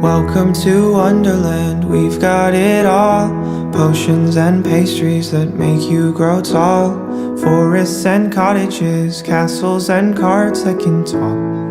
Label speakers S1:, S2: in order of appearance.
S1: Welcome to Wonderland, we've got it all. Potions and pastries that make you grow tall. Forests and cottages, castles and carts that can talk.